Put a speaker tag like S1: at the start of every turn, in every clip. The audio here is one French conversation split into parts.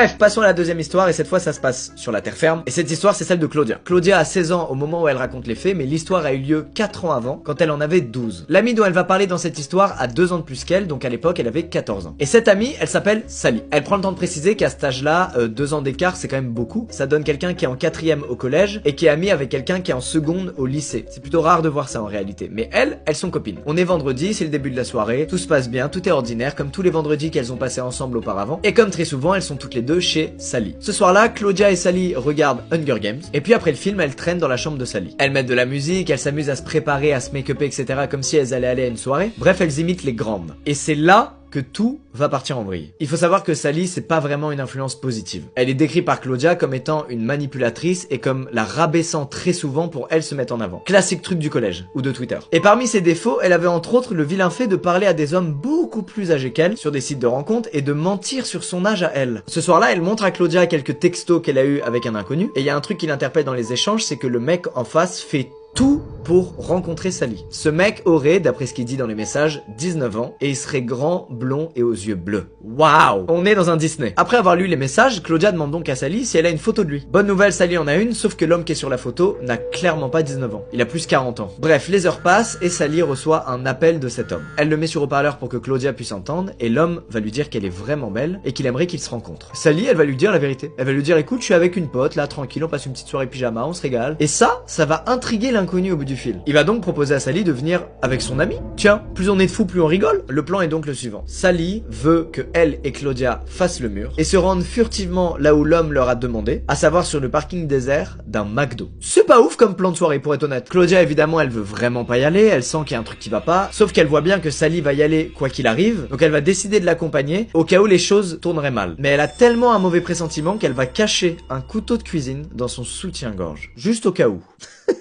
S1: Bref, passons à la deuxième histoire et cette fois ça se passe sur la terre ferme. Et cette histoire c'est celle de Claudia. Claudia a 16 ans au moment où elle raconte les faits, mais l'histoire a eu lieu 4 ans avant, quand elle en avait 12. L'amie dont elle va parler dans cette histoire a 2 ans de plus qu'elle, donc à l'époque elle avait 14 ans. Et cette amie, elle s'appelle Sally. Elle prend le temps de préciser qu'à cet âge-là, 2 ans d'écart c'est quand même beaucoup. Ça donne quelqu'un qui est en 4ème au collège et qui est ami avec quelqu'un qui est en seconde au lycée. C'est plutôt rare de voir ça en réalité. Mais elles sont copines. On est vendredi, c'est le début de la soirée, tout se passe bien, tout est ordinaire, comme tous les vendredis qu'elles ont passé ensemble auparavant. Et comme très souvent, elles sont toutes les deux chez Sally. Ce soir-là, Claudia et Sally regardent Hunger Games, et puis après le film, elles traînent dans la chambre de Sally. Elles mettent de la musique, elles s'amusent à se préparer, à se make-upper, etc. comme si elles allaient aller à une soirée. Bref, elles imitent les grandes. Et c'est là que tout va partir en vrille. Il faut savoir que Sally, c'est pas vraiment une influence positive. Elle est décrite par Claudia comme étant une manipulatrice et comme la rabaissant très souvent pour elle se mettre en avant. Classique truc du collège ou de Twitter. Et parmi ses défauts, elle avait entre autres le vilain fait de parler à des hommes beaucoup plus âgés qu'elle sur des sites de rencontres et de mentir sur son âge à elle. Ce soir-là, elle montre à Claudia quelques textos qu'elle a eu avec un inconnu et il y a un truc qui l'interpelle dans les échanges, c'est que le mec en face fait tout pour rencontrer Sally. Ce mec aurait, d'après ce qu'il dit dans les messages, 19 ans et il serait grand, blond et aux yeux bleus. Waouh! On est dans un Disney. Après avoir lu les messages, Claudia demande donc à Sally si elle a une photo de lui. Bonne nouvelle, Sally en a une, sauf que l'homme qui est sur la photo n'a clairement pas 19 ans. Il a plus 40 ans. Bref, les heures passent et Sally reçoit un appel de cet homme. Elle le met sur haut-parleur pour que Claudia puisse entendre et l'homme va lui dire qu'elle est vraiment belle et qu'il aimerait qu'ils se rencontrent. Sally, elle va lui dire la vérité. Elle va lui dire écoute, je suis avec une pote, là, tranquille, on passe une petite soirée pyjama, on se régale. Et ça va intriguer l'inconnu au bout du fil. Il va donc proposer à Sally de venir avec son ami. Tiens, plus on est de fous, plus on rigole. Le plan est donc le suivant. Sally veut que elle et Claudia fassent le mur et se rendent furtivement là où l'homme leur a demandé, à savoir sur le parking désert d'un McDo. C'est pas ouf comme plan de soirée pour être honnête. Claudia évidemment elle veut vraiment pas y aller, elle sent qu'il y a un truc qui va pas, sauf qu'elle voit bien que Sally va y aller quoi qu'il arrive, donc elle va décider de l'accompagner au cas où les choses tourneraient mal. Mais elle a tellement un mauvais pressentiment qu'elle va cacher un couteau de cuisine dans son soutien-gorge. Juste au cas où.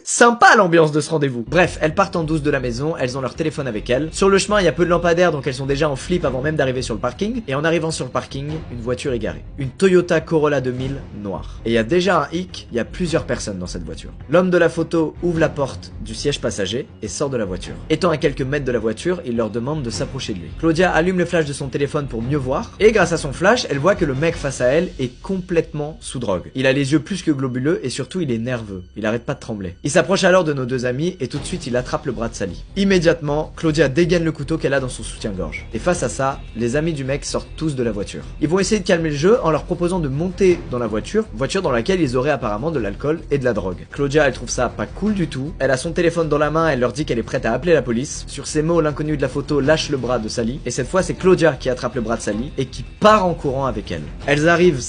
S1: Sympa l'ambiance de ce rendez-vous. Bref, elles partent en douce de la maison, elles ont leur téléphone avec elles. Sur le chemin, il y a peu de lampadaires, donc elles sont déjà en flip avant même d'arriver sur le parking. Et en arrivant sur le parking, une voiture est garée. Une Toyota Corolla 2000 noire. Et il y a déjà un hic, il y a plusieurs personnes dans cette voiture. L'homme de la photo ouvre la porte du siège passager et sort de la voiture. Étant à quelques mètres de la voiture, il leur demande de s'approcher de lui. Claudia allume le flash de son téléphone pour mieux voir. Et grâce à son flash, elle voit que le mec face à elle est complètement sous drogue. Il a les yeux plus que globuleux et surtout il est nerveux. Il arrête pas de trembler. Il s'approche alors de nos deux amis et tout de suite il attrape le bras de Sally. Immédiatement, Claudia dégaine le couteau qu'elle a dans son soutien-gorge. Et face à ça, les amis du mec sortent tous de la voiture. Ils vont essayer de calmer le jeu en leur proposant de monter dans la voiture dans laquelle ils auraient apparemment de l'alcool et de la drogue. Claudia, elle trouve ça pas cool du tout. Elle a son téléphone dans la main, elle leur dit qu'elle est prête à appeler la police. Sur ces mots, l'inconnu de la photo lâche le bras de Sally et cette fois c'est Claudia qui attrape le bras de Sally et qui part en courant avec elle. Elles arrivent